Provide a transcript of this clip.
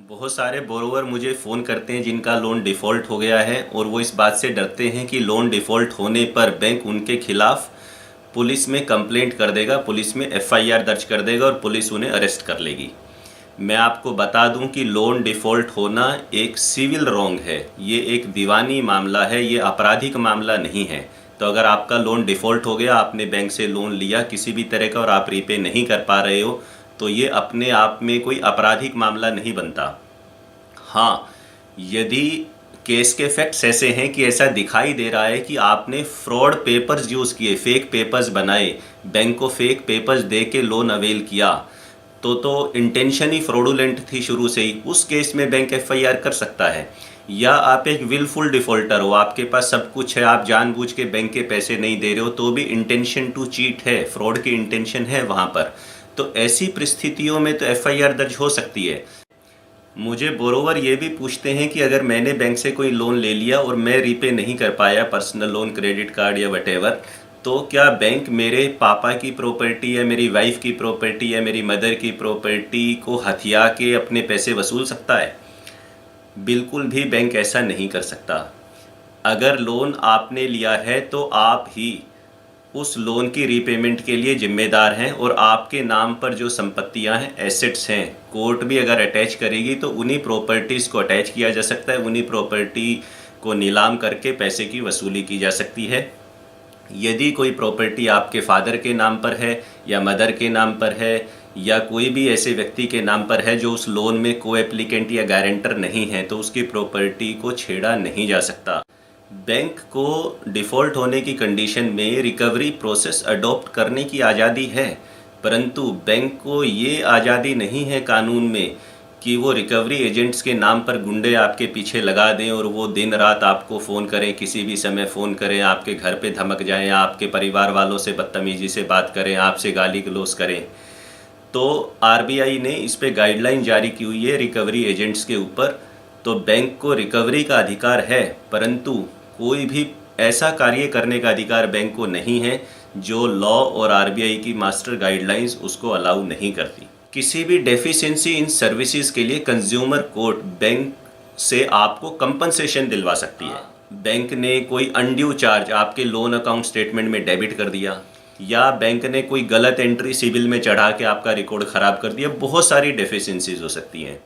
बहुत सारे बोरोवर मुझे फ़ोन करते हैं जिनका लोन डिफ़ॉल्ट हो गया है और वो इस बात से डरते हैं कि लोन डिफ़ॉल्ट होने पर बैंक उनके खिलाफ़ पुलिस में कंप्लेंट कर देगा, पुलिस में एफआईआर दर्ज कर देगा और पुलिस उन्हें अरेस्ट कर लेगी। मैं आपको बता दूं कि लोन डिफ़ॉल्ट होना एक सिविल रॉन्ग है, ये एक दीवानी मामला है, ये आपराधिक मामला नहीं है। तो अगर आपका लोन डिफ़ॉल्ट हो गया, आपने बैंक से लोन लिया किसी भी तरह का और आप रीपे नहीं कर पा रहे हो, तो ये अपने आप में कोई आपराधिक मामला नहीं बनता। हाँ, यदि केस के फैक्ट्स ऐसे हैं कि ऐसा दिखाई दे रहा है कि आपने फ्रॉड पेपर्स यूज़ किए, फेक पेपर्स बनाए, बैंक को फेक पेपर्स दे के लोन अवेल किया, तो इंटेंशन ही फ्रॉडुलेंट थी शुरू से ही, उस केस में बैंक एफआईआर कर सकता है। या आप एक विलफुल डिफ़ॉल्टर हो, आपके पास सब कुछ है, आप जानबूझ के बैंक के पैसे नहीं दे रहे हो, तो भी इंटेंशन टू चीट है, फ्रॉड की इंटेंशन है वहाँ पर। तो ऐसी परिस्थितियों में तो एफआईआर दर्ज हो सकती है। मुझे बोरोवर ये भी पूछते हैं कि अगर मैंने बैंक से कोई लोन ले लिया और मैं रीपे नहीं कर पाया, पर्सनल लोन, क्रेडिट कार्ड या वटेवर, तो क्या बैंक मेरे पापा की प्रॉपर्टी या मेरी वाइफ की प्रॉपर्टी या मेरी मदर की प्रॉपर्टी को हथिया के अपने पैसे वसूल सकता है? बिल्कुल भी बैंक ऐसा नहीं कर सकता। अगर लोन आपने लिया है तो आप ही उस लोन की रीपेमेंट के लिए जिम्मेदार हैं और आपके नाम पर जो संपत्तियां हैं, एसेट्स हैं, कोर्ट भी अगर अटैच करेगी तो उन्हीं प्रॉपर्टीज़ को अटैच किया जा सकता है, उन्हीं प्रॉपर्टी को नीलाम करके पैसे की वसूली की जा सकती है। यदि कोई प्रॉपर्टी आपके फादर के नाम पर है या मदर के नाम पर है या कोई भी ऐसे व्यक्ति के नाम पर है जो उस लोन में को एप्लीकेंट या गारंटर नहीं है, तो उसकी प्रॉपर्टी को छेड़ा नहीं जा सकता। बैंक को डिफ़ॉल्ट होने की कंडीशन में रिकवरी प्रोसेस अडॉप्ट करने की आज़ादी है, परंतु बैंक को ये आज़ादी नहीं है कानून में कि वो रिकवरी एजेंट्स के नाम पर गुंडे आपके पीछे लगा दें और वो दिन रात आपको फ़ोन करें, किसी भी समय फ़ोन करें, आपके घर पे धमक जाएं, आपके परिवार वालों से बदतमीज़ी से बात करें, आपसे गाली गलौज करें। तो आरबीआई ने इस पे गाइडलाइन जारी की हुई है रिकवरी एजेंट्स के ऊपर। तो बैंक को रिकवरी का अधिकार है, परंतु कोई भी ऐसा कार्य करने का अधिकार बैंक को नहीं है जो लॉ और आरबीआई की मास्टर गाइडलाइंस उसको अलाउ नहीं करती। किसी भी डेफिशिएंसी इन सर्विसेज के लिए कंज्यूमर कोर्ट बैंक से आपको कंपनसेशन दिलवा सकती है। बैंक ने कोई अनड्यू चार्ज आपके लोन अकाउंट स्टेटमेंट में डेबिट कर दिया, या बैंक ने कोई गलत एंट्री सिविल में चढ़ा के आपका रिकॉर्ड ख़राब कर दिया, बहुत सारी डेफिशिएंसीज हो सकती हैं।